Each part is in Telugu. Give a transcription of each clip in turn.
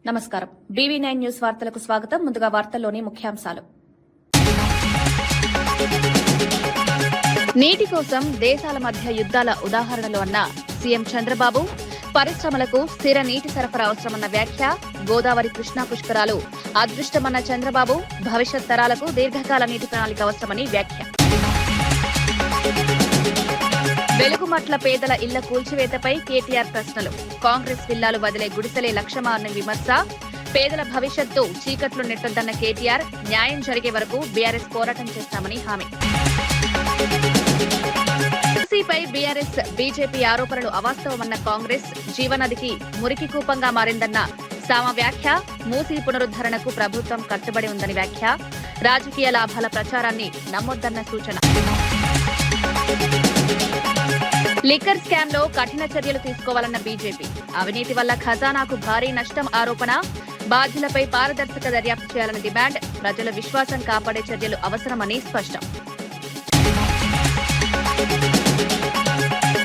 నమస్కారం. BV9 న్యూస్ వార్తలకు స్వాగతం. ముందుగా వార్తల్లోని ముఖ్యాంశాలు. నీటి కోసం దేశాల మధ్య యుద్ధాల ఉదాహరణలు అన్న సీఎం చంద్రబాబు, పరిశ్రమలకు స్థిర నీటి సరఫరా అవసరమన్న వ్యాఖ్య, గోదావరి కృష్ణా పుష్కరాలు అదృష్టమన్న చంద్రబాబు, భవిష్యత్ తరాలకు దీర్ఘకాల నీటి ప్రణాళిక అవసరమని వ్యాఖ్య. వెలుగుమట్ల పేదల ఇళ్ల కూల్చివేతపై కేటీఆర్ ప్రశ్నలు, కాంగ్రెస్ విల్లాలు వదిలే గుడిసెలే లక్ష్యమారని విమర్శ, పేదల భవిష్యత్తు చీకట్లు నెట్టొద్దన్న కేటీఆర్, న్యాయం జరిగే వరకు బీఆర్ఎస్ పోరాటం చేస్తామని హామీ. మూసీపై బీఆర్ఎస్ బీజేపీ ఆరోపణలు అవాస్తవమన్న కాంగ్రెస్, జీవనదికి మురికి కూపంగా మారిందన్న సామ వ్యాఖ్య, మూసీ పునరుద్దరణకు ప్రభుత్వం కట్టుబడి ఉందని వ్యాఖ్య, రాజకీయ లాభాల ప్రచారాన్ని నమ్మొద్దన్న సూచన. లిక్కర్ స్కామ్ లో కఠిన చర్యలు తీసుకోవాలన్న బీజేపీ, అవినీతి వల్ల ఖజానాకు భారీ నష్టం ఆరోపణ, బాధ్యులపై పారదర్శక దర్యాప్తు చేయాలని డిమాండ్, ప్రజల విశ్వాసం కాపాడే చర్యలు అవసరమని స్పష్టం.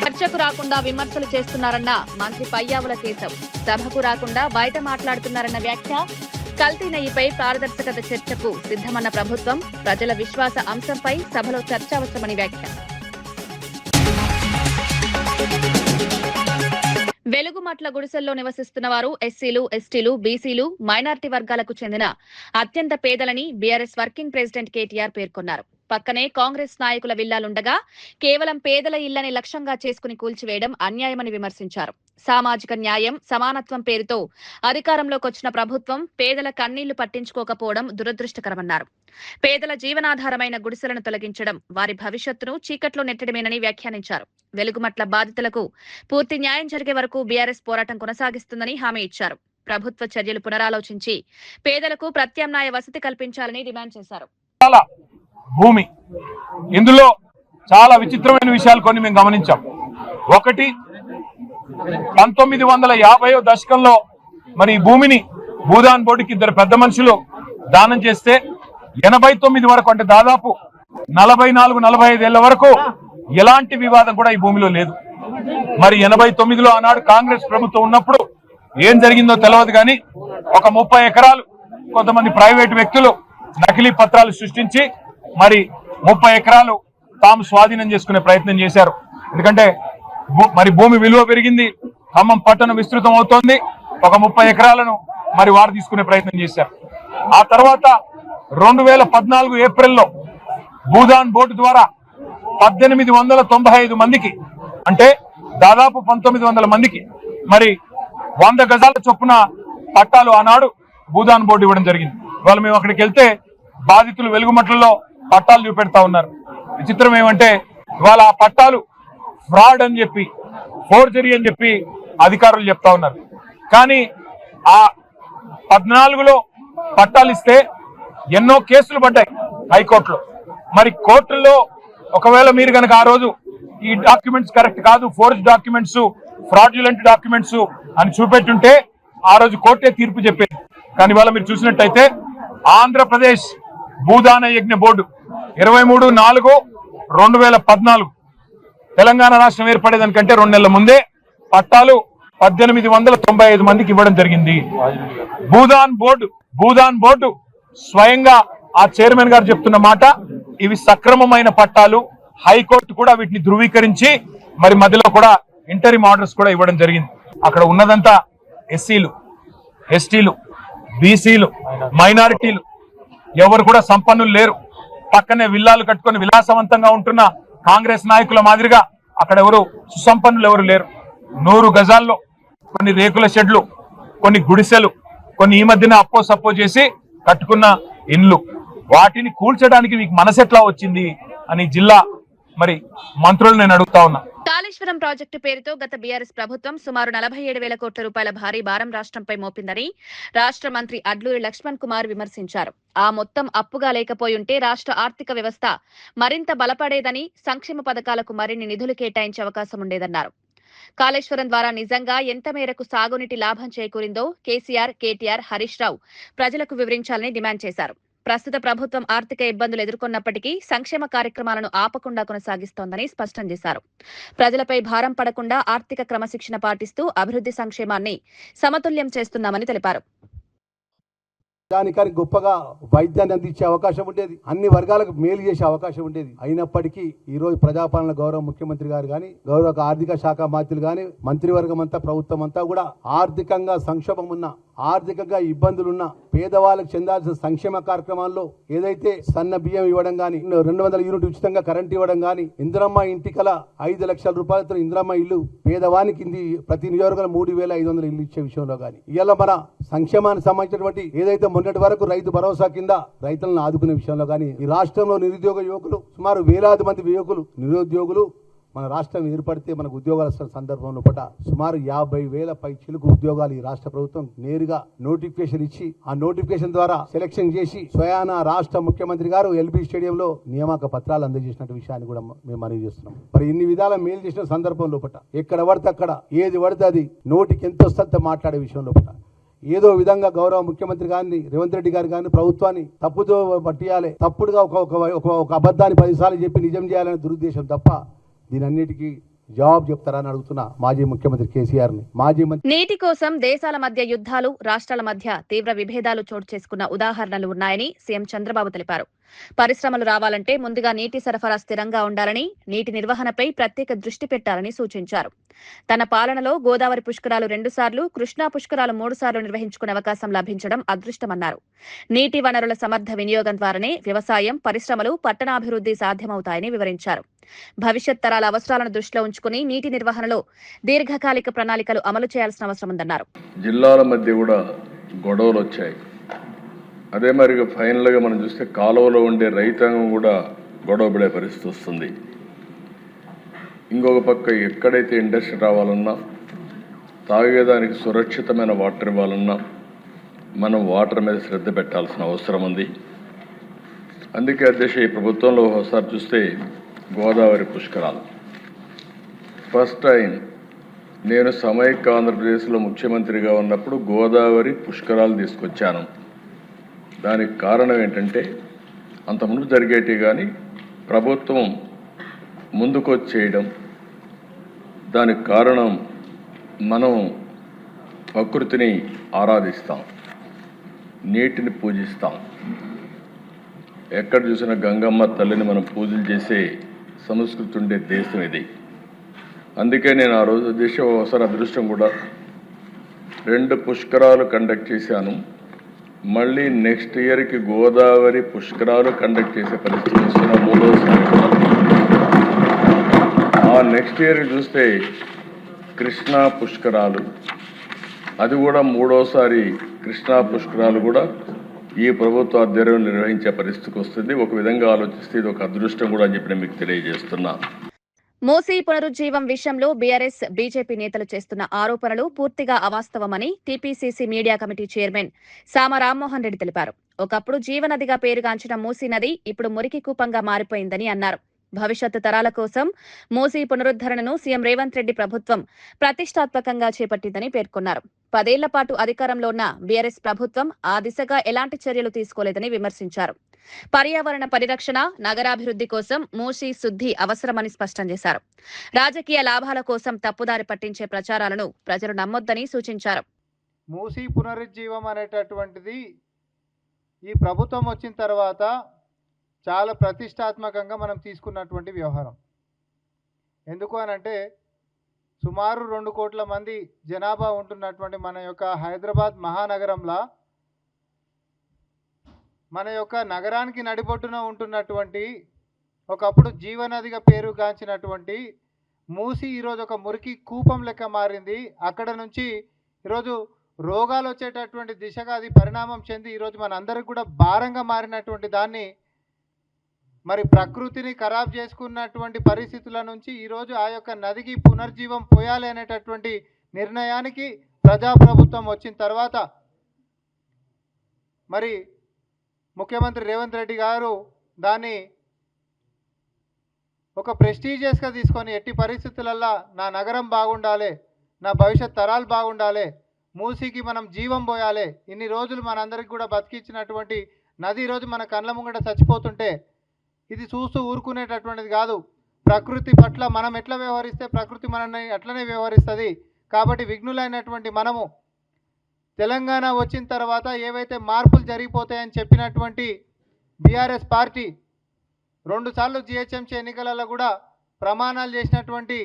చర్చకు రాకుండా విమర్శలు చేస్తున్నారన్న మంత్రి పయ్యావుల కేశవ్, సభకు రాకుండా బయట మాట్లాడుతున్నారన్న వ్యాఖ్య, కల్తీ నెయ్యిపై పారదర్శకత చర్చకు సిద్దమన్న ప్రభుత్వం, ప్రజల విశ్వాస అంశంపై సభలో చర్చ అవసరమని వ్యాఖ్య. వెలుగుమట్ల గుడిసెల్లో నివసిస్తున్న వారు ఎస్సీలు, ఎస్టీలు, బీసీలు, మైనారిటీ వర్గాలకు చెందిన అత్యంత పేదలని బీఆర్ఎస్ వర్కింగ్ ప్రెసిడెంట్ కేటీఆర్ పేర్కొన్నారు. పక్కనే కాంగ్రెస్ నాయకుల విల్లాలుండగా కేవలం పేదల ఇళ్లని లక్ష్యంగా చేసుకుని కూల్చివేయడం అన్యాయమని విమర్శించారు. సామాజిక న్యాయం, సమానత్వం పేరుతో అధికారంలోకి వచ్చిన ప్రభుత్వం పేదల కన్నీళ్లు పట్టించుకోకపోవడం దురదృష్టకరమన్నారు. పేదల జీవనాధారమైన గుడిసెలను తొలగించడం వారి భవిష్యత్తును చీకట్లో నెట్టడమేనని వ్యాఖ్యానించారు. వెలుగుమట్ల బాధితులకు పూర్తి న్యాయం జరిగే వరకు బీఆర్ఎస్ పోరాటం కొనసాగిస్తుందని హామీ ఇచ్చారు. ప్రభుత్వ చర్యలు పునరాలోచించి పేదలకు ప్రత్యామ్నాయ వసతి కల్పించాలని డిమాండ్ చేశారు. భూమి ఇందులో చాలా విచిత్రమైన విషయాలు కొన్ని మేము గమనించాం. ఒకటి, 1950వ దశకంలో మరి ఈ భూమిని భూదాన్ బోర్డుకి ఇద్దరు పెద్ద మనుషులు దానం చేస్తే 89 వరకు, అంటే దాదాపు 44-45 ఏళ్ల వరకు ఎలాంటి వివాదం కూడా ఈ భూమిలో లేదు. మరి 89లో ఆనాడు కాంగ్రెస్ ప్రభుత్వం ఉన్నప్పుడు ఏం జరిగిందో తెలియదు, కానీ ఒక 30 ఎకరాలు కొంతమంది ప్రైవేటు వ్యక్తులు నకిలీ పత్రాలు సృష్టించి మరి 30 ఎకరాలు తాము స్వాధీనం చేసుకునే ప్రయత్నం చేశారు. ఎందుకంటే మరి భూమి విలువ పెరిగింది, ఖమ్మం పట్టణం విస్తృతం అవుతోంది. ఒక 30 ఎకరాలను మరి వారు తీసుకునే ప్రయత్నం చేశారు. ఆ తర్వాత 2014 ఏప్రిల్లో భూదాన్ బోర్డు ద్వారా 1895 మందికి, అంటే దాదాపు 1900 మందికి మరి 100 గజాల చొప్పున పట్టాలు ఆనాడు భూదాన్ బోర్డు ఇవ్వడం జరిగింది. ఇవాళ మేము అక్కడికి వెళ్తే బాధితులు వెలుగుమట్లలో పట్టాలు చూపెడతా ఉన్నారు. విచిత్రం ఏమంటే ఇవాళ ఆ పట్టాలు ఫ్రాడ్ అని చెప్పి, ఫోర్జరీ అని చెప్పి అధికారులు చెప్తా ఉన్నారు. కానీ ఆ 14లో పట్టాలు ఇస్తే ఎన్నో కేసులు పడ్డాయి హైకోర్టులో. మరి కోర్టుల్లో ఒకవేళ మీరు కనుక ఆ రోజు ఈ డాక్యుమెంట్స్ కరెక్ట్ కాదు, ఫోర్జ్ డాక్యుమెంట్స్, ఫ్రాడ్యులెంట్ డాక్యుమెంట్స్ అని చూపెట్టుంటే ఆ రోజు కోర్టే తీర్పు చెప్పేది. కానీ ఇవాళ మీరు చూసినట్టయితే ఆంధ్రప్రదేశ్ భూదాన యజ్ఞ బోర్డు 23/4/2014 తెలంగాణ రాష్ట్రం ఏర్పడేదానికంటే 2 నెలల ముందే పట్టాలు 1895 మందికి ఇవ్వడం జరిగింది. భూదాన్ బోర్డు స్వయంగా ఆ చైర్మన్ గారు చెప్తున్న మాట, ఇవి సక్రమమైన పట్టాలు. హైకోర్టు కూడా వీటిని ధృవీకరించి మరి మధ్యలో కూడా ఇంటరిమ్ ఆర్డర్స్ కూడా ఇవ్వడం జరిగింది. అక్కడ ఉన్నదంతా ఎస్సీలు, ఎస్టీలు, బీసీలు, మైనారిటీలు, ఎవరు కూడా సంపన్నులు లేరు. పక్కనే విల్లాలు కట్టుకొని విలాసవంతంగా ఉంటున్న కాంగ్రెస్ నాయకుల మాదిరిగా అక్కడ ఎవరు సుసంపన్నులు ఎవరు లేరు. 100 గజాల్లో కొన్ని రేకుల షెడ్లు, కొన్ని గుడిసెలు, కొన్ని ఈ మధ్యన అప్పో సప్పో చేసి కట్టుకున్న ఇండ్లు, వాటిని కూల్చడానికి మీకు మనసెట్లా వచ్చింది అని జిల్లా మరి మంత్రులు నేను అడుగుతా ఉన్నా. కాళేశ్వరం ప్రాజెక్టు పేరుతో గత బీఆర్ఎస్ ప్రభుత్వం సుమారు 47,000 కోట్ల రూపాయల భారీ భారం రాష్ట్రంపై మోపిందని రాష్ట్ర మంత్రి అడ్లూరి లక్ష్మణ్ కుమార్ విమర్శించారు. ఆ మొత్తం అప్పుగా లేకపోయుంటే రాష్ట్ర ఆర్థిక వ్యవస్థ మరింత బలపడేదని, సంక్షేమ పథకాలకు మరిన్ని నిధులు కేటాయించే అవకాశం ఉండేదన్నారు. కాళేశ్వరం ద్వారా నిజంగా ఎంత మేరకు సాగునీటి లాభం చేకూరిందో కేసీఆర్, కేటీఆర్, హరీష్ రావు ప్రజలకు వివరించాలని డిమాండ్ చేశారు. ప్రస్తుత ప్రభుత్వం ఆర్థిక ఇబ్బందులు ఎదుర్కొన్నప్పటికీ సంక్షేమ కార్యక్రమాలను ఆపకుండా కొనసాగిస్తోందని స్పష్టం చేశారు. ప్రజలపై భారం పడకుండా ఆర్థిక క్రమశిక్షణ పాటిస్తూ అభివృద్ధి సంక్షేమాన్ని సమతుల్యం చేస్తున్నామని తెలిపారు. దానికానికి గొప్పగా వైద్యాన్ని అందించే అవకాశం ఉండేది, అన్ని వర్గాలకు మేలు చేసే అవకాశం ఉండేది. అయినప్పటికీ ఈ రోజు ప్రజాపాలన గౌరవ ముఖ్యమంత్రి గారు కానీ, గౌరవ ఆర్థిక శాఖ మంత్రులు కానీ, మంత్రివర్గం అంతా, ప్రభుత్వం అంతా కూడా ఆర్థికంగా సంక్షోభం ఉన్న, ఆర్థికంగా ఇబ్బందులున్న పేదవాళ్ళకు చెందాల్సిన సంక్షేమ కార్యక్రమాల్లో ఏదైతే సన్న బియ్యం ఇవ్వడం కానీ, 200 యూనిట్ ఉచితంగా కరెంట్ ఇవ్వడం కానీ, ఇందిరమ్మ ఇంటికల 5 లక్షల రూపాయలతో ఇందిరమ్మ ఇల్లు పేదవానికి ప్రతి నియోజకవర్గంలో 3,500 ఇల్లు ఇచ్చే విషయంలో కానీ, ఇవాళ మన సంక్షేమానికి సంబంధించినటువంటి ఏదైతే మొన్నటి వరకు రైతు భరోసా కింద రైతులను ఆదుకునే విషయంలో కానీ, ఈ రాష్ట్రంలో నిరుద్యోగ యువకులు సుమారు వేలాది మంది యువకులు నిరుద్యోగులు మన రాష్ట్రం ఏర్పడితే మనకు ఉద్యోగాల సందర్భంలో సుమారు 50,000 పై చిలుకు ఉద్యోగాలు ఈ రాష్ట్ర ప్రభుత్వం నేరుగా నోటిఫికేషన్ ఇచ్చి, ఆ నోటిఫికేషన్ ద్వారా సెలక్షన్ చేసి స్వయాన రాష్ట్ర ముఖ్యమంత్రి గారు ఎల్బీ స్టేడియంలో నియామక పత్రాలు అందజేసిన విషయాన్ని కూడా మేము మనవి చేస్తున్నాం. మరి ఇన్ని విధాల మేలు చేసిన సందర్భంలో ఎక్కడ పడితే అక్కడ ఏది పడితే అది నోటికి ఎంతో సత్తా మాట్లాడే విషయంలో ఏదో విధంగా గౌరవ ముఖ్యమంత్రి గారిని, రేవంత్ రెడ్డి గారు కానీ ప్రభుత్వాన్ని తప్పుతో పట్టియాలి, తప్పుడుగా ఒక అబద్ధాన్ని 10 సార్లు చెప్పి నిజం చేయాలనే దురుద్దేశం తప్ప దీనన్నిటికీ జవాబు చెప్తారని అడుగుతున్నా మాజీ ముఖ్యమంత్రి కేసీఆర్ ని. నీటి కోసం దేశాల మధ్య యుద్ధాలు, రాష్ట్రాల మధ్య తీవ్ర విభేదాలు చోటు చేసుకున్న ఉదాహరణలు ఉన్నాయని సీఎం చంద్రబాబు తెలిపారు. పరిశ్రమలు రావాలంటే ముందుగా నీటి సరఫరా స్థిరంగా ఉండాలని, నీటి నిర్వహణపై ప్రత్యేక దృష్టి పెట్టాలని సూచించారు. తన పాలనలో గోదావరి పుష్కరాలు 2 సార్లు, కృష్ణా పుష్కరాలు 3 సార్లు నిర్వహించుకునే అవకాశం లభించడం అదృష్టమన్నారు. నీటి వనరుల సమర్థ వినియోగం ద్వారానే వ్యవసాయం, పరిశ్రమలు, పట్టణాభివృద్ధి సాధ్యమవుతాయని వివరించారు. భవిష్యత్ తరాల అవసరాలను దృష్టిలో ఉంచుకుని నీటి నిర్వహణలో దీర్ఘకాలిక ప్రణాళికలు అమలు చేయాల్సిన అవసరం ఉందన్నారు. జిల్లాల మధ్య కూడా గొడవలు వచ్చాయి. అదే మరిగా ఫైనల్గా మనం చూస్తే కాలువలో ఉండే రైతాంగం కూడా గొడవపడే పరిస్థితి వస్తుంది. ఇంకొక పక్క ఎక్కడైతే ఇండస్ట్రీ రావాలన్నా, తాగేదానికి సురక్షితమైన వాటర్ ఇవ్వాలన్నా మనం వాటర్ మీద శ్రద్ధ పెట్టాల్సిన అవసరం ఉంది. అందుకే అధ్యక్ష, ఈ ప్రభుత్వంలో ఒకసారి చూస్తే గోదావరి పుష్కరాలు ఫస్ట్ టైం నేను సమైక్య ఆంధ్రప్రదేశ్లో ముఖ్యమంత్రిగా ఉన్నప్పుడు గోదావరి పుష్కరాలు తీసుకొచ్చాను. దానికి కారణం ఏంటంటే అంతకుముందు జరిగేటి కానీ ప్రభుత్వం ముందుకొచ్చి చేయడం. దానికి కారణం మనం ప్రకృతిని ఆరాధిస్తాం, నీటిని పూజిస్తాం. ఎక్కడ చూసినా గంగమ్మ తల్లిని మనం పూజలు చేసే సంస్కృతి ఉండే దేశం ఇది. అందుకే నేను ఆ రోజు దేశం ఒకసారి అదృష్టం కూడా 2 పుష్కరాలు కండక్ట్ చేశాను. మళ్ళీ నెక్స్ట్ ఇయర్కి గోదావరి పుష్కరాలు కండక్ట్ చేసే పరిస్థితి వస్తున్న 3వసారి. ఆ నెక్స్ట్ ఇయర్ చూస్తే కృష్ణా పుష్కరాలు, అది కూడా 3వసారి కృష్ణా పుష్కరాలు కూడా ఈ ప్రభుత్వ ఆధ్వర్యంలో నిర్వహించే పరిస్థితికి వస్తుంది. ఒక విధంగా ఆలోచిస్తే ఇది ఒక అదృష్టం కూడా అని చెప్పి మీకు తెలియజేస్తున్నా. మూసీ పునరుజ్జీవం విషయంలో బీఆర్ఎస్, బీజేపీ నేతలు చేస్తున్న ఆరోపణలు పూర్తిగా అవాస్తవమని టీపీసీసీ మీడియా కమిటీ చైర్మన్ సామ రామ్మోహన్ రెడ్డి తెలిపారు. ఒకప్పుడు జీవనదిగా పేరుగాంచిన మూసీ నది ఇప్పుడు మురికి కూపంగా మారిపోయిందని అన్నారు. భవిష్యత్తు తరాల కోసం మూసీ పునరుద్ధరణను సీఎం రేవంత్ రెడ్డి ప్రభుత్వం ప్రతిష్టాత్మకంగా చేపట్టిందని పేర్కొన్నారు. 10 ఏళ్ల పాటు అధికారంలో ఉన్న బీఆర్ఎస్ ప్రభుత్వం ఆ దిశగా ఎలాంటి చర్యలు తీసుకోలేదని విమర్శించారు. పర్యావరణ పరిరక్షణ, నగరాభివృద్ధి కోసం మూసీ శుద్ధి అవసరమని స్పష్టం చేశారు. రాజకీయ లాభాల కోసం తప్పుదారి పట్టించే ప్రచారాలను ప్రజలు నమ్మొద్దని సూచించారు. మూసీ పునరుజ్జీవం అనేటటువంటిది ఈ ప్రభుత్వం వచ్చిన తర్వాత చాలా ప్రతిష్టాత్మకంగా మనం తీసుకున్నటువంటి వ్యవహారం. ఎందుకు అనంటే సుమారు 2 కోట్ల మంది జనాభా ఉంటున్నటువంటి మన యొక్క హైదరాబాద్ మహానగరంలో, మన యొక్క నగరానికి నడిబొడ్డున ఉంటున్నటువంటి, ఒకప్పుడు జీవనదిగా పేరుగాంచినటువంటి మూసి ఈరోజు ఒక మురికి కూపం లెక్క మారింది. అక్కడ నుంచి ఈరోజు రోగాలు వచ్చేటటువంటి దిశగా అది పరిణామం చెంది ఈరోజు మనందరికి కూడా భారంగా మారినటువంటి దాన్ని, మరి ప్రకృతిని ఖరాబ్ చేసుకున్నటువంటి పరిస్థితుల నుంచి ఈరోజు ఆ యొక్క నదికి పునర్జీవం పోయాలి అనేటటువంటి నిర్ణయానికి ప్రజాప్రభుత్వం వచ్చిన తర్వాత మరి ముఖ్యమంత్రి రేవంత్ రెడ్డి గారు దాన్ని ఒక ప్రెస్టీజియస్గా తీసుకొని ఎట్టి పరిస్థితులల్లో నా నగరం బాగుండాలి, నా భవిష్యత్ తరాలు బాగుండాలి, మూసీకి మనం జీవం పోయాలి. ఇన్ని రోజులు మనందరికి కూడా బతికించినటువంటి నది ఈరోజు మన కళ్ళ ముంగట చచ్చిపోతుంటే ఇది చూస్తూ ఊరుకునేటటువంటిది కాదు. ప్రకృతి పట్ల మనం ఎట్లా వ్యవహరిస్తే ప్రకృతి మనల్ని అట్లనే వ్యవహరిస్తుంది. కాబట్టి విఘ్నులైనటువంటి మనము తెలంగాణ వచ్చిన తర్వాత ఏవైతే మార్పులు జరిగిపోతాయని చెప్పినటువంటి బీఆర్ఎస్ పార్టీ 2 సార్లు జిహెచ్ఎంసీ ఎన్నికలలో కూడా ప్రమాణాలు చేసినటువంటి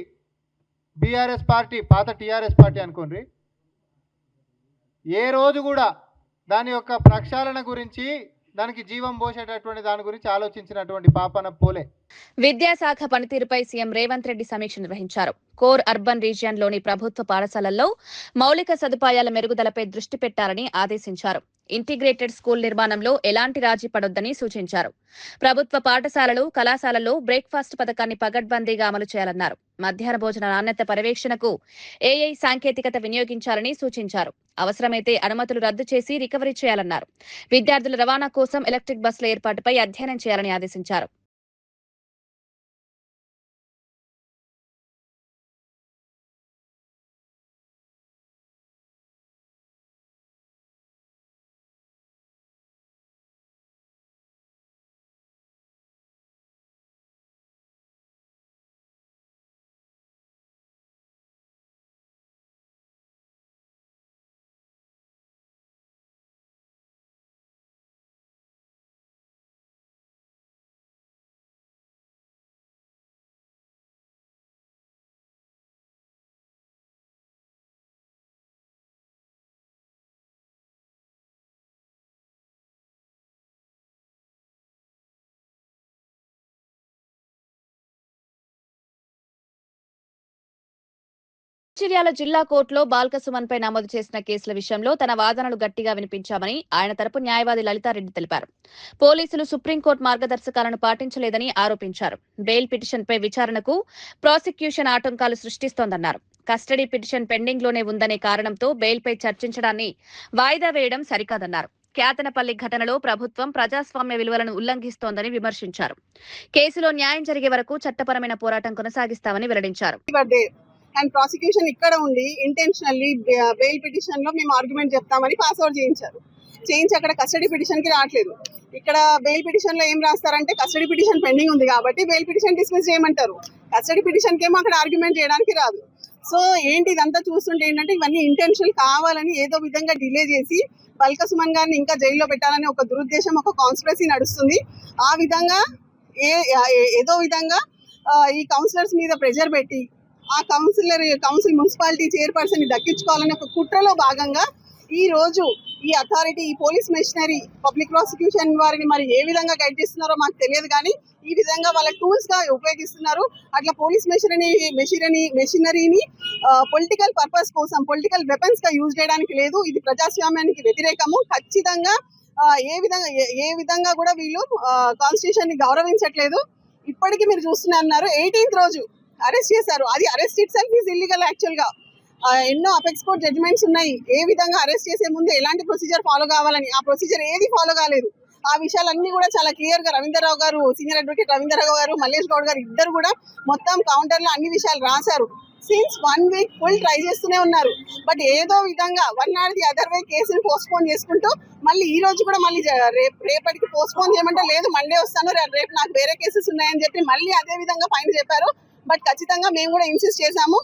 బీఆర్ఎస్ పార్టీ, పాత టీఆర్ఎస్ పార్టీ అనుకోండి, ఏ రోజు కూడా దాని యొక్క ప్రక్షాళన గురించి, దానికి జీవం పోసేటటువంటి దాని గురించి ఆలోచించినటువంటి పాపన పోలే. విద్యాశాఖ పనితీరుపై సీఎం రేవంత్ రెడ్డి సమీక్ష నిర్వహించారు. కోర్ అర్బన్ రీజియన్లోని ప్రభుత్వ పాఠశాలల్లో మౌలిక సదుపాయాల మెరుగుదలపై దృష్టి పెట్టాలని ఆదేశించారు. ఇంటిగ్రేటెడ్ స్కూల్ నిర్మాణంలో ఎలాంటి రాజీ పడొద్దని సూచించారు. ప్రభుత్వ పాఠశాలలు, కళాశాలల్లో బ్రేక్ఫాస్ట్ పథకాన్ని పగడ్బందీగా అమలు చేయాలన్నారు. మధ్యాహ్న భోజన నాణ్యత పర్యవేక్షణకు ఏఐ సాంకేతికత వినియోగించాలని సూచించారు. అవసరమైతే అనుమతులు రద్దు చేసి రికవరీ చేయాలన్నారు. విద్యార్థుల రవాణా కోసం ఎలక్ట్రిక్ బస్సుల ఏర్పాటుపై అధ్యయనం చేయాలని ఆదేశించారు. మంచిర్యాల జిల్లా కోర్టులో బాల్క సుమన్ పై నమోదు చేసిన కేసుల విషయంలో తన వాదనలు గట్టిగా వినిపించామని ఆయన తరపు న్యాయవాది లలితారెడ్డి తెలిపారు. పోలీసులు సుప్రీంకోర్టు మార్గదర్శకాలను పాటించలేదని ఆరోపించారు. బెయిల్ పిటిషన్పై విచారణకు ప్రాసిక్యూషన్ ఆటంకాలు సృష్టిస్తోందన్నారు. కస్టడీ పిటిషన్ పెండింగ్లోనే ఉందనే కారణంతో బెయిల్పై చర్చించడాన్ని వాయిదా వేయడం సరికాదన్నారు. క్యాతనపల్లి ఘటనలో ప్రభుత్వం ప్రజాస్వామ్య విలువలను ఉల్లంఘిస్తోందని విమర్శించారు. కేసులో న్యాయం జరిగే వరకు చట్టపరమైన పోరాటం కొనసాగిస్తామని వెల్లడించారు. అండ్ ప్రాసిక్యూషన్ ఇక్కడ ఉండి ఇంటెన్షనల్లీ బెయిల్ పిటిషన్ లో మేము ఆర్గ్యుమెంట్ చెప్తామని పాస్అవుట్ చేయించి అక్కడ కస్టడీ పిటిషన్ కి రావట్లేదు. ఇక్కడ బెయిల్ పిటిషన్ లో ఏం రాస్తారంటే కస్టడీ పిటిషన్ పెండింగ్ ఉంది కాబట్టి బెయిల్ పిటిషన్ డిస్మిస్ చేయమంటారు. కస్టడీ పిటిషన్ కేమో అక్కడ ఆర్గ్యుమెంట్ చేయడానికి రాదు. సో ఏంటి ఇదంతా చూస్తుంటే ఏంటంటే ఇవన్నీ ఇంటెన్షనల్ కావాలని ఏదో విధంగా డిలే చేసి బాల్క సుమన్ గారిని ఇంకా జైల్లో పెట్టాలని ఒక దురుద్దేశం, ఒక కాన్స్పిరసీ నడుస్తుంది. ఆ విధంగా ఏదో విధంగా ఈ కౌన్సిలర్స్ మీద ప్రెషర్ పెట్టి ఆ కౌన్సిల్ మున్సిపాలిటీ చైర్పర్సన్ ని దక్కించుకోవాలనే ఒక కుట్రలో భాగంగా ఈ రోజు ఈ అథారిటీ, ఈ పోలీస్ మెషినరీ, పబ్లిక్ ప్రాసిక్యూషన్ వారిని మరి ఏ విధంగా గైడ్ చేస్తున్నారో మాకు తెలియదు, కానీ ఈ విధంగా వాళ్ళ టూల్స్ గా ఉపయోగిస్తున్నారు. అట్లా పోలీస్ మెషినరీని పొలిటికల్ పర్పస్ కోసం, పొలిటికల్ వెపన్స్ గా యూజ్ చేయడానికి లేదు. ఇది ప్రజాస్వామ్యానికి వ్యతిరేకము. ఖచ్చితంగా ఏ విధంగా కూడా వీళ్ళు కాన్స్టిట్యూషన్ ని గౌరవించట్లేదు. ఇప్పటికీ మీరు చూస్తున్నారు 18th రోజు అరెస్ట్ చేశారు. అది arrest it self is illegal. Actual గా ఎన్నో అపెక్స్ కోర్ట్ జడ్జిమెంట్స్ ఉన్నాయి ఏ విధంగా అరెస్ట్ చేసే ముందు ఎలాంటి ప్రొసీజర్ ఫాలో కావాలని. ఆ ప్రొసీజర్ ఏది ఫాలో కాలేదు. ఆ విషయాలన్నీ కూడా చాలా క్లియర్ గా రవీంద్రరావు గారు, సీనియర్ అడ్వకేట్ రవీంద్రరావు గారు, మల్లేష్ గౌడ్ గారు ఇద్దరు కూడా మొత్తం కౌంటర్ లో అన్ని విషయాలు రాశారు. సిన్స్ 1 week ఫుల్ ట్రై చేస్తూనే ఉన్నారు. బట్ ఏదో విధంగా one or the other way కేసుని పోస్ట్పోన్ చేసుకుంటూ మళ్ళీ ఈ రోజు కూడా మళ్ళీ రేపటికి పోస్ట్పోన్ చేయమంటే లేదు మండే వస్తాను, రేపు నాకు వేరే కేసెస్ ఉన్నాయని చెప్పి మళ్ళీ అదే విధంగా ఫైన్ చెప్పారు. బట్ ఖచ్చితంగా మేము కూడా ఇన్సిస్ట్ చేశాము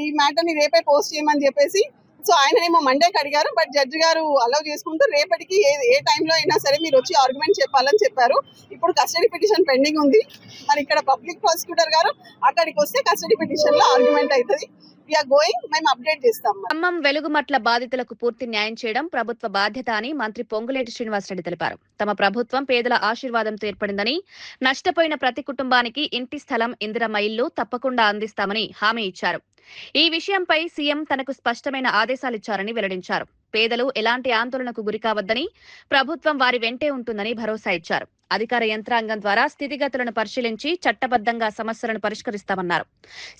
ఈ మ్యాటర్ ని రేపే పోస్ట్ చేయమని చెప్పేసి. సో ఆయనేమో మండేకి అడిగారు, బట్ జడ్జి గారు అలౌ చేసుకుంటూ రేపటికి ఏ టైంలో అయినా సరే మీరు వచ్చి ఆర్గ్యుమెంట్ చెప్పాలని చెప్పారు. ఇప్పుడు కస్టడీ పిటిషన్ పెండింగ్ ఉంది. మరి ఇక్కడ పబ్లిక్ ప్రాసిక్యూటర్ గారు అక్కడికి వస్తే కస్టడీ పిటిషన్ లో ఆర్గ్యుమెంట్ అవుతుంది. మేము అప్డేట్ చేస్తాం. ఖమ్మం వెలుగుమట్ల బాధితులకు పూర్తి న్యాయం చేయడం ప్రభుత్వ బాధ్యత అని మంత్రి పొంగులేటి శ్రీనివాసరెడ్డి తెలిపారు. తమ ప్రభుత్వం పేదల ఆశీర్వాదంతో ఏర్పడిందని, నష్టపోయిన ప్రతి కుటుంబానికి ఇంటి స్థలం, ఇందిరమ్మ ఇల్లు తప్పకుండా అందిస్తామని హామీ ఇచ్చారు. ఈ విషయంపై సీఎం తనకు స్పష్టమైన ఆదేశాలిచ్చారని వెల్లడించారు. పేదలు ఎలాంటి ఆందోళనకు గురికావద్దని, ప్రభుత్వం వారి వెంటే ఉంటుందని భరోసా ఇచ్చారు. అధికార యంత్రాంగం ద్వారా స్థితిగతులను పరిశీలించి చట్టబద్ధంగా సమస్యలను పరిష్కరిస్తామన్నారు.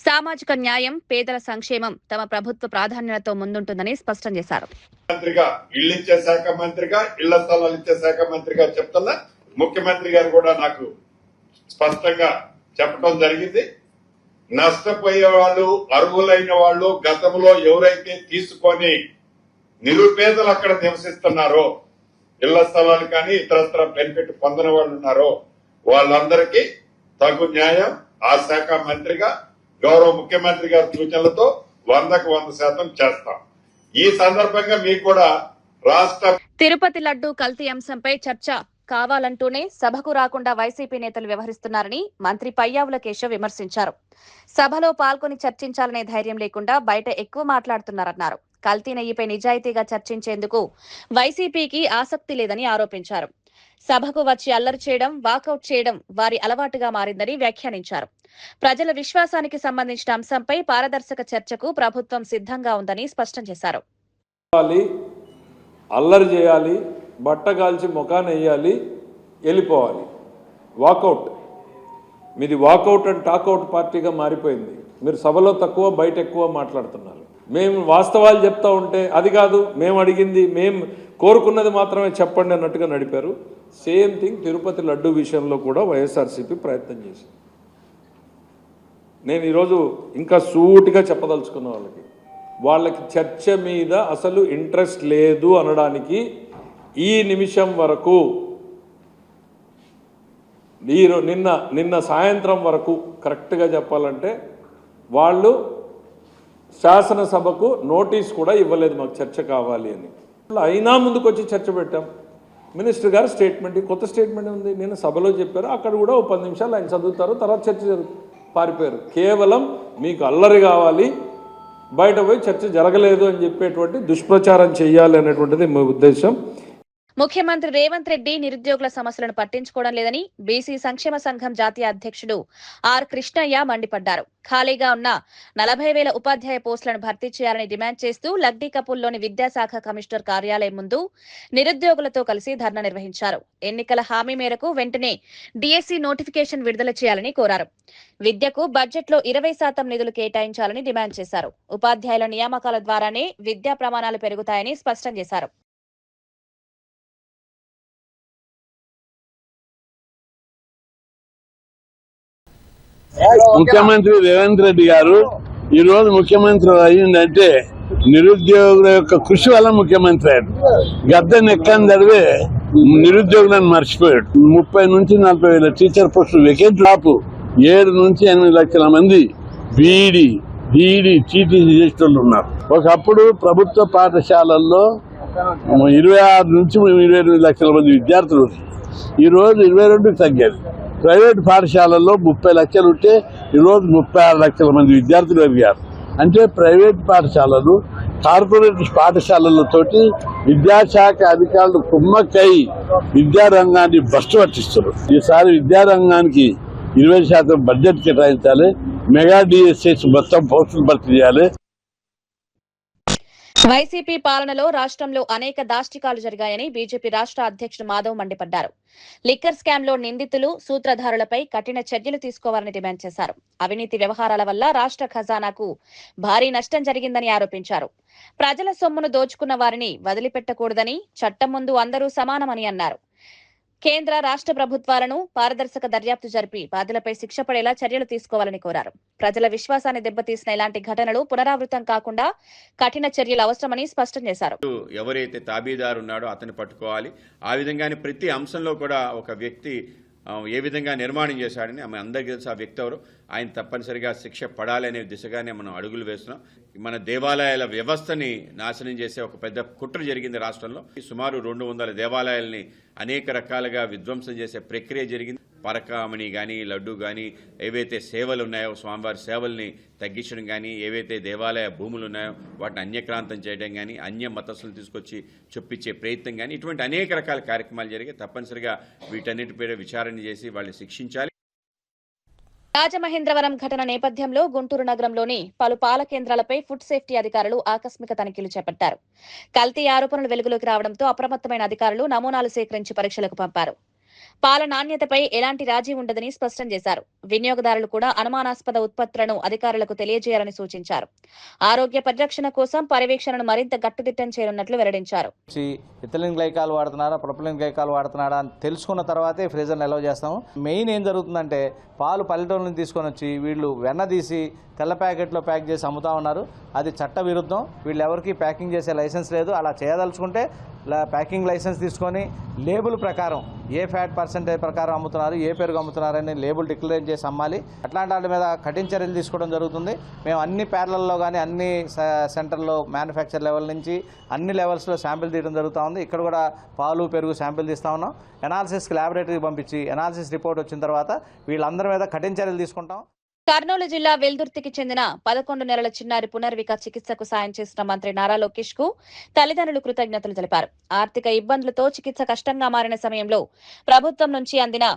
సామాజిక న్యాయం, పేదల సంక్షేమం తమ ప్రభుత్వ ప్రాధాన్యతతో ముందుంటుందని స్పష్టం చేశారు. మంత్రిగా, ఇళ్లు ఇచ్చే శాఖ మంత్రిగా, ఇళ్ల స్థలాలు ఇచ్చే శాఖ మంత్రిగా చెప్తున్నా ముఖ్యమంత్రి గారు కూడా నాకు స్పష్టంగా చెప్పడం జరిగింది. నష్టపోయే వాళ్ళు, అర్హులైన వాళ్ళు, గతంలో ఎవరైతే తీసుకొని నిరుపేదలు అక్కడ నివసిస్తున్నారో, ఇళ్ల స్థలాలు కానీ ఇతరత్ర బెనిఫిట్ పొందిన వాళ్ళు ఉన్నారో వాళ్ళందరికీ తగు న్యాయం ఆ శాఖ మంత్రిగా గౌరవ ముఖ్యమంత్రి గారి సూచనలతో 100% చేస్తాం. ఈ సందర్భంగా మీకు కూడా రాష్ట్ర తిరుపతి లడ్డూ కల్తీ అంశంపై చర్చ కావాలంటూనే సభకు రాకుండా వైసీపీ నేతలు వ్యవహరిస్తున్నారని మంత్రి పయ్యావుల కేశవ్ విమర్శించారు. సభలో పాల్గొని చర్చించాలనే ధైర్యం లేకుండా బయట ఎక్కువ మాట్లాడుతున్నారన్నారు. కల్తీ నెయ్యిపై నిజాయితీగా చర్చించేందుకు వైసీపీకి ఆసక్తి లేదని ఆరోపించారు. సభకు వచ్చి అల్లరి చేయడం, వాకౌట్ చేయడం వారి అలవాటుగా మారిందని వ్యాఖ్యానించారు. ప్రజల విశ్వాసానికి సంబంధించిన అంశంపై పారదర్శక చర్చకు ప్రభుత్వం సిద్ధంగా ఉందని స్పష్టం చేశారు. అల్లరి చేయాలి, బట్ట కాల్చి ముఖాన వేయాలి, వెళ్ళిపోవాలి. వాకౌట్, మీది వాకౌట్ అండ్ టాకౌట్ పార్టీగా మారిపోయింది. మీరు సభలో తక్కువ, బయట ఎక్కువ మాట్లాడుతున్నారు. మేము వాస్తవాలు చెప్తా ఉంటే అది కాదు, మేము అడిగింది, మేము కోరుకున్నది మాత్రమే చెప్పండి అన్నట్టుగా నడిపారు. సేమ్ థింగ్ తిరుపతి లడ్డు విషయంలో కూడా వైఎస్ఆర్సీపీ ప్రయత్నం చేసింది. నేను ఈరోజు ఇంకా సూటిగా చెప్పదలుచుకున్న వాళ్ళకి చర్చ మీద అసలు ఇంట్రెస్ట్ లేదు అనడానికి ఈ నిమిషం వరకు, నిన్న సాయంత్రం వరకు కరెక్ట్గా చెప్పాలంటే వాళ్ళు శాసనసభకు నోటీస్ కూడా ఇవ్వలేదు మాకు చర్చ కావాలి అని. అయినా ముందుకు వచ్చి చర్చ పెట్టాం. మినిస్టర్ గారు స్టేట్మెంట్, కొత్త స్టేట్మెంట్ ఉంది, నేను సభలో చెప్పారు. అక్కడ కూడా 10 నిమిషాలు ఆయన చదువుతారు, తర్వాత చర్చ పారిపోయారు. కేవలం మీకు అల్లరి కావాలి, బయట పోయి చర్చ జరగలేదు అని చెప్పేటువంటి దుష్ప్రచారం చేయాలి అనేటువంటిది మా ఉద్దేశం. ముఖ్యమంత్రి రేవంత్ రెడ్డి నిరుద్యోగుల సమస్యలను పట్టించుకోవడం లేదని బీసీ సంక్షేమ సంఘం జాతీయ అధ్యక్షుడు ఆర్ కృష్ణయ్య మండిపడ్డారు. ఖాళీగా ఉన్న 40,000 ఉపాధ్యాయ పోస్టులను భర్తీ చేయాలని డిమాండ్ చేస్తూ లగ్డీకపూల్లోని విద్యాశాఖ కమిషనర్ కార్యాలయం ముందు నిరుద్యోగులతో కలిసి ధర్నా నిర్వహించారు. ఎన్నికల హామీ మేరకు వెంటనే డిఎస్సి నోటిఫికేషన్ విడుదల చేయాలని కోరారు. విద్యకు బడ్జెట్లో 20% నిధులు కేటాయించాలని డిమాండ్ చేశారు. ఉపాధ్యాయుల నియామకాల ద్వారానే విద్యా ప్రమాణాలు పెరుగుతాయని స్పష్టం చేశారు. ముఖ్యమంత్రి రేవంత్ రెడ్డి గారు ఈ రోజు ముఖ్యమంత్రి అయ్యిందంటే నిరుద్యోగుల యొక్క కృషి వల్ల ముఖ్యమంత్రి అయ్యాడు. గద్దె నెక్కని తడివే నిరుద్యోగులను మర్చిపోయాడు. 30 నుంచి 40,000 టీచర్ పోస్టులు వేకెంట్, 7 నుంచి 8 లక్షల మంది బీఈడి, డిఈడి, టీటీసీ చేసేటోళ్ళు ఉన్నారు. ఒకప్పుడు ప్రభుత్వ పాఠశాలల్లో 26 నుంచి 28 లక్షల మంది విద్యార్థులు ఉన్నారు. ఈ రోజు 22కి తగ్గారు. ప్రైవేట్ పాఠశాలల్లో 30 లక్షలు ఉంటే ఈరోజు 36 లక్షల మంది విద్యార్థులు పెరిగారు. అంటే ప్రైవేట్ పాఠశాలలు కార్పొరేట్ పాఠశాలలతోటి విద్యాశాఖ అధికారులు కుమ్మక్కై విద్యారంగాన్ని భ్రష్టు పట్టిస్తున్నారు. ఈసారి విద్యారంగానికి 20% బడ్జెట్ కేటాయించాలి. మెగా డిఎస్ఎస్ మొత్తం పోస్టులు భర్తీ చేయాలి. వైసీపీ పాలనలో రాష్ట్రంలో అనేక దాష్టికాలు జరిగాయని బీజేపీ రాష్ట్ర అధ్యక్షుడు మాధవ్ మండిపడ్డారు. లిక్కర్ స్కామ్ లో నిందితులు, సూత్రధారులపై కఠిన చర్యలు తీసుకోవాలని డిమాండ్ చేశారు. అవినీతి వ్యవహారాల వల్ల రాష్ట్ర ఖజానాకు భారీ నష్టం జరిగిందని ఆరోపించారు. ప్రజల సొమ్మును దోచుకున్న వారిని వదిలిపెట్టకూడదని, చట్టం ముందు అందరూ సమానమని అన్నారు. కేంద్ర రాష్ట్ర ప్రభుత్వాలను పారదర్శక దర్యాప్తు జరిపి బాధ్యులపై శిక్ష పడేలా చర్యలు తీసుకోవాలని కోరారు. ప్రజల విశ్వాసాన్ని దెబ్బతీసిన ఇలాంటి ఘటనలు పునరావృతం కాకుండా కఠిన చర్యలు అవసరమని స్పష్టం చేశారు. ఎవరైతే తాబీదారు ఉన్నాడో అతన్ని పట్టుకోవాలి. ఆ విధంగానే ప్రతి అంశంలో కూడా ఒక వ్యక్తి ఏ విధంగా నిర్మాణం చేశాడని అందరికీ తెలుసు. ఆ వ్యక్తి ఎవరు, ఆయన తప్పనిసరిగా శిక్ష పడాలి అనే దిశగానే మనం అడుగులు వేస్తున్నాం. మన దేవాలయాల వ్యవస్థని నాశనం చేసే ఒక పెద్ద కుట్ర జరిగింది రాష్ట్రంలో. సుమారు 200 దేవాలయాల్ని అనేక రకాలుగా విధ్వంసం చేసే ప్రక్రియ జరిగింది. పరకామణి కానీ, లడ్డు కానీ, ఏవైతే సేవలు ఉన్నాయో స్వామివారి సేవల్ని తగ్గించడం కానీ, ఏవైతే దేవాలయ భూములు ఉన్నాయో వాటిని అన్యక్రాంతం చేయడం కానీ, అన్య మతస్థులు తీసుకొచ్చి చొప్పించే ప్రయత్నం కానీ, ఇటువంటి అనేక రకాల కార్యక్రమాలు జరిగాయి. తప్పనిసరిగా వీటన్నిటిపై విచారణ చేసి వాళ్ళని శిక్షించాలి. రాజమహేంద్రవరం ఘటన నేపథ్యంలో గుంటూరు నగరంలోని పలు పాల కేంద్రాలపై ఫుడ్ సేఫ్టీ అధికారులు ఆకస్మిక తనిఖీలు చేపట్టారు. కల్తీ ఆరోపణలు వెలుగులోకి రావడంతో అప్రమత్తమైన అధికారులు నమూనాలు సేకరించి పరీక్షలకు పంపారు. పాల నాణ్యతపై ఎలాంటి రాజీ ఉండదని స్పష్టం చేశారు. వినియోగదారులు కూడా అనుమానాస్పద ఉత్పత్తులను అధికారులకు తెలియజేయాలని సూచించారు. ఆరోగ్య పరిరక్షణ కోసం పర్యవేక్షణను మరింత గట్టుదిట్టం చేయనున్నట్లు వెల్లడించారు. ఇథిలిన్ గ్లైకాల్ వాడుతున్నారా, ప్రొపలిన్ గ్లైకాల్ వాడుతున్నారా అని తెలుసుకున్న తర్వాతే ఫ్రీజర్ని అలౌ చేస్తాము. మెయిన్ ఏం జరుగుతుందంటే పాలు పల్లెటూరు నుంచి తీసుకొని వచ్చి వీళ్ళు వెన్న తీసి తెల్ల ప్యాకెట్లో ప్యాక్ చేసి అమ్ముతా ఉన్నారు. అది చట్ట విరుద్ధం. వీళ్ళు ఎవరికి ప్యాకింగ్ చేసే లైసెన్స్ లేదు. అలా చేయదలుచుకుంటే ప్యాకింగ్ లైసెన్స్ తీసుకొని లేబుల్ ప్రకారం ఏ ఫ్యాట్ పర్సెంటేజ్ ప్రకారం అమ్ముతున్నారు, ఏ పెరుగు అమ్ముతున్నారని లేబుల్ డిక్లేర్ చేసి అమ్మాలి. అట్లాంటి వాటి మీద కఠిన చర్యలు తీసుకోవడం జరుగుతుంది. మేము అన్ని ప్యారలల్లో కానీ అన్ని సెంటర్లో మ్యానుఫ్యాక్చర్ లెవెల్ నుంచి అన్ని లెవెల్స్లో శాంపిల్ తీయడం జరుగుతూ ఉంది. ఇక్కడ కూడా పాలు పెరుగు శాంపిల్ తీస్తూ ఉన్నాం. ఎనాలిసిస్కి ల్యాబొరేటరీకి పంపించి ఎనాలిసిస్ రిపోర్ట్ వచ్చిన తర్వాత వీళ్ళందరి మీద కఠిన చర్యలు తీసుకుంటాం. కర్నూలు జిల్లా వెల్దుర్తికి చెందిన 11 నెలల చిన్నారి పునర్వికాస్ చికిత్సకు సాయం చేసిన మంత్రి నారా లోకేష్ కు తల్లిదండ్రులు కృతజ్ఞతలు తెలిపారు. ఆర్థిక ఇబ్బందులతో చికిత్స కష్టంగా మారిన సమయంలో ప్రభుత్వం నుంచి అందిన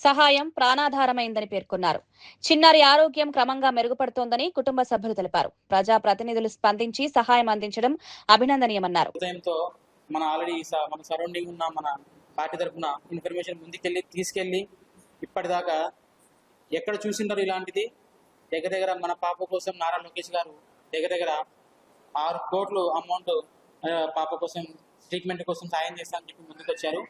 సహాయం ప్రాణాధారమైందని పేర్కొన్నారు. చిన్నారి ఆరోగ్యం క్రమంగా మెరుగుపడుతోందని కుటుంబ సభ్యులు తెలిపారు. ప్రజా ప్రతినిధులు స్పందించి సహాయం అందించడం అభినందనీయమన్నారు. మన ఆల్రెడీ మన సరౌండింగ్ ఉన్న మన పార్టీ తరఫున ఇన్ఫర్మేషన్ ముందుకెళ్ళి తీసుకెళ్ళి ఇప్పటిదాకా ఎక్కడ చూసింటారు ఇలాంటిది. దగ్గర మన పాప కోసం నారా లోకేష్ గారు దగ్గర 6 కోట్లు అమౌంట్ పాప కోసం ట్రీట్మెంట్ కోసం సాయం చేస్తామని చెప్పి ముందుకు వచ్చారు.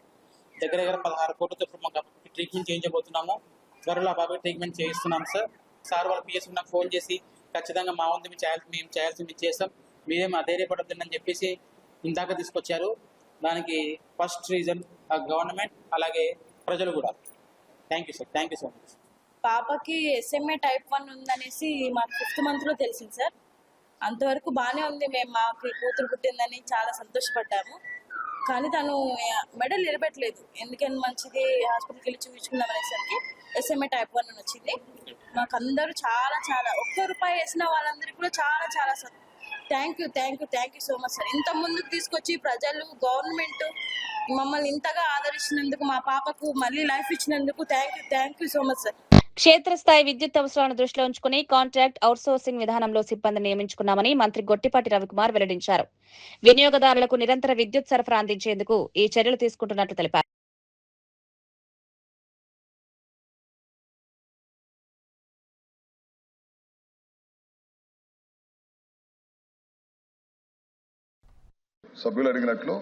దగ్గర 16 కోట్లతో మాకు ట్రీట్మెంట్ చేయించబోతున్నాము. త్వరలో ఆ పాప ట్రీట్మెంట్ చేయిస్తున్నాం సార్ వాళ్ళ పిఎస్ నాకు ఫోన్ చేసి ఖచ్చితంగా మా వంతు మేము చేయాల్సింది చేస్తాం, మీరేం అధైర్యపడద్దని చెప్పేసి ఇందాక తీసుకొచ్చారు. దానికి ఫస్ట్ రీజన్ గవర్నమెంట్ అలాగే ప్రజలు కూడా. Thank you sir, thank you so much. పాపకి SMA type 1 ఉందనేసి మాకు 5th month లో తెలిసింది సార్. అంతవరకు బాగానే ఉంది. మేము మాకు కూతురు పుట్టిందని చాలా సంతోషపడ్డాము. కానీ తను మెడల్ నిలబెట్టలేదు. ఎందుకని మంచిది హాస్పిటల్కి వెళ్ళి చూపించుకుందాం అనేసరికి SMA type 1 వచ్చింది. మాకు అందరూ చాలా ₹1 వేసిన వాళ్ళందరికీ కూడా చాలా thank you so much sir. ఇంత ముందుకు తీసుకొచ్చి ప్రజలు గవర్నమెంట్ మమ్మల్ని ఇంతగా ఆదరించినందుకు, మా పాపకు మళ్ళీ లైఫ్ ఇచ్చినందుకు thank you so much sir. క్షేత్రస్థాయి విద్యుత్ అవసరాలను దృష్టిలో ఉంచుకుని కాంట్రాక్ట్ అవుట్సోర్సింగ్ విధానంలో సిబ్బందిని నియమించుకున్నామని మంత్రి గొట్టిపాటి రవికుమార్ వెల్లడించారు. వినియోగదారులకు నిరంతర విద్యుత్ సరఫరా అందించేందుకు ఈ చర్యలు తీసుకుంటున్నట్లు తెలిపారు. సభ్యులు అడిగినట్లు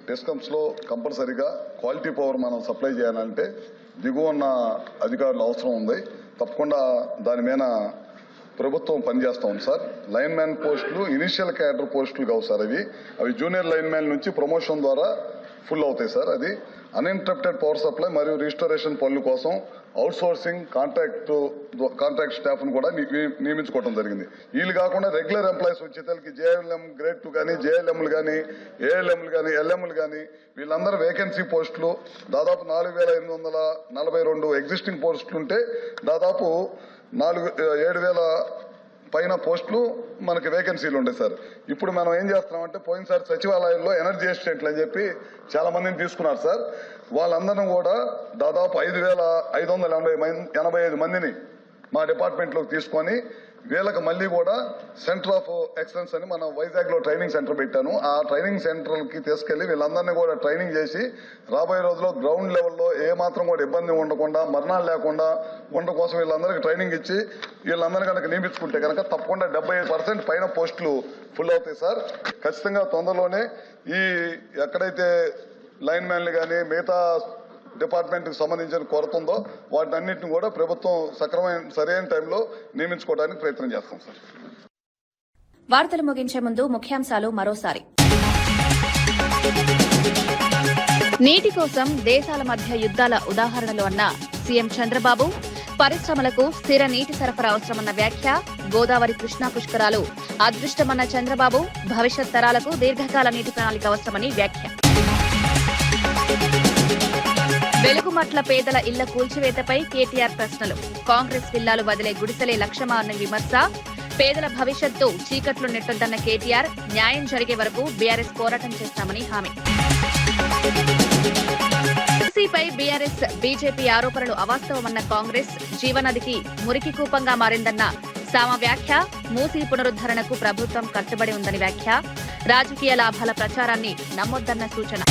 డిస్కమ్స్లో కంపల్సరీగా క్వాలిటీ పవర్ మనం సప్లై చేయాలంటే దిగువన్న అధికారులు అవసరం ఉంది. తప్పకుండా దాని మీద ప్రభుత్వం పనిచేస్తూ ఉంది సార్. లైన్ మ్యాన్ పోస్టులు ఇనిషియల్ క్యాడర్ పోస్టులు కావు సార్. అవి జూనియర్ లైన్ మ్యాన్ నుంచి ప్రమోషన్ ద్వారా ఫుల్ అవుతాయి సార్. అది అన్ఇంటరప్టెడ్ పవర్ సప్లై మరియు రిజిస్టరేషన్ పనుల కోసం అవుట్సోర్సింగ్ కాంట్రాక్ట్ స్టాఫ్ను కూడా నియమించుకోవడం జరిగింది. వీళ్ళు కాకుండా రెగ్యులర్ ఎంప్లాయీస్ వచ్చేసరికి JLM గ్రేడ్ 2 కానీ JLMలు కానీ ALMలు కానీ LMలు కానీ వీళ్ళందరూ వేకెన్సీ పోస్టులు దాదాపు 4,842 ఎగ్జిస్టింగ్ పోస్టులు ఉంటే దాదాపు 7,000 పైన పోస్టులు మనకి వేకెన్సీలు ఉంటాయి సార్. ఇప్పుడు మనం ఏం చేస్తున్నామంటే పోయినసారి సచివాలయంలో ఎనర్జీ అసిస్టెంట్లు అని చెప్పి చాలా మందిని తీసుకున్నారు సార్. వాళ్ళందరినీ కూడా దాదాపు 5,585 మందిని మా డిపార్ట్మెంట్లోకి తీసుకొని వీళ్ళకి మళ్ళీ కూడా సెంటర్ ఆఫ్ ఎక్సలెన్స్ అని మనం వైజాగ్లో ట్రైనింగ్ సెంటర్ పెట్టాను. ఆ ట్రైనింగ్ సెంటర్కి తీసుకెళ్లి వీళ్ళందరినీ కూడా ట్రైనింగ్ చేసి రాబోయే రోజుల్లో గ్రౌండ్ లెవెల్లో ఏ మాత్రం కూడా ఇబ్బంది ఉండకుండా మరణాలు లేకుండా ఉండడం కోసం వీళ్ళందరికీ ట్రైనింగ్ ఇచ్చి వీళ్ళందరినీ కనుక నియమించుకుంటే కనుక తప్పకుండా 75% పైన పోస్టులు ఫుల్ అవుతాయి సార్. ఖచ్చితంగా తొందరలోనే ఎక్కడైతే లైన్ మ్యాన్లు కానీ మిగతా డిపార్ట్మెంట్కి సంబంధించిన కొరత ఉందో వాటన్నిటిని కూడా ప్రభుత్వం సరైన టైంలో నియమించుకోవడానికి ప్రయత్నం చేస్తాం సార్. వార్తలు ముగించే ముందు ముఖ్యాంశాలు మరోసారి. నీటి కోసం దేశాల మధ్య యుద్ధాల ఉదాహరణలు అన్న సీఎం చంద్రబాబు, పరిశ్రమలకు స్థిర నీటి సరఫరా అవసరమన్న వ్యాఖ్య. గోదావరి కృష్ణా పుష్కరాలు అదృష్టమన్న చంద్రబాబు, భవిష్యత్ తరాలకు దీర్ఘకాల నీటి ప్రణాళిక అవసరమని వ్యాఖ్య. వెలుగుమట్ల పేదల ఇళ్ల కూల్చివేతపై కేటీఆర్ ప్రశ్నలు. కాంగ్రెస్ విల్లాలు వదిలే గుడిసెలే లక్ష్యమా అన్న విమర్శ. పేదల భవిష్యత్తు చీకట్లు నెట్టొద్దన్న కేటీఆర్, న్యాయం జరిగే వరకు బీఆర్ఎస్ పోరాటం చేస్తామని హామీ. ఎస్సీపై బీఆర్ఎస్ బీజేపీ ఆరోపణలు అవాస్తవమన్న కాంగ్రెస్, జీవనదికి మురికి కూపంగా మారిందన్న సామ వ్యాఖ్య. మూసీ పునరుద్ధరణకు ప్రభుత్వం కట్టుబడి ఉందని వ్యాఖ్య. రాజకీయ లాభాల ప్రచారాన్ని నమ్మొద్దన్న సూచన.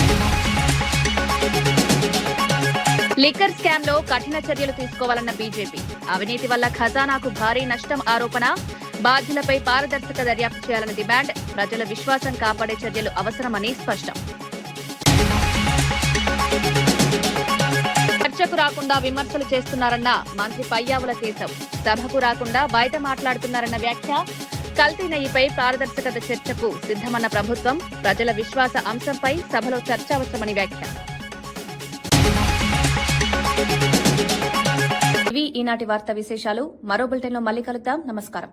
లిక్కర్ స్కామ్ లో కఠిన చర్యలు తీసుకోవాలన్న బీజేపీ. అవినీతి వల్ల ఖజానాకు భారీ నష్టం ఆరోపణ. బాధ్యులపై పారదర్శక దర్యాప్తు చేయాలని డిమాండ్. ప్రజల విశ్వాసం కాపాడే చర్యలు అవసరమని స్పష్టం. చర్చకు రాకుండా విమర్శలు చేస్తున్నారన్న మంత్రి పయ్యావుల కేశవ్. సభకు రాకుండా బయట మాట్లాడుతున్నారన్న వ్యాఖ్య. కల్తీ నెయ్యిపై పారదర్శకత చర్చకు సిద్ధమన్న ప్రభుత్వం. ప్రజల విశ్వాస అంశంపై సభలో చర్చ అవసరమని వ్యాఖ్య. ఇవి ఈనాటి వార్తా విశేషాలు. మరో బులెటిన్లో మళ్ళీ కలుద్దాం. నమస్కారం.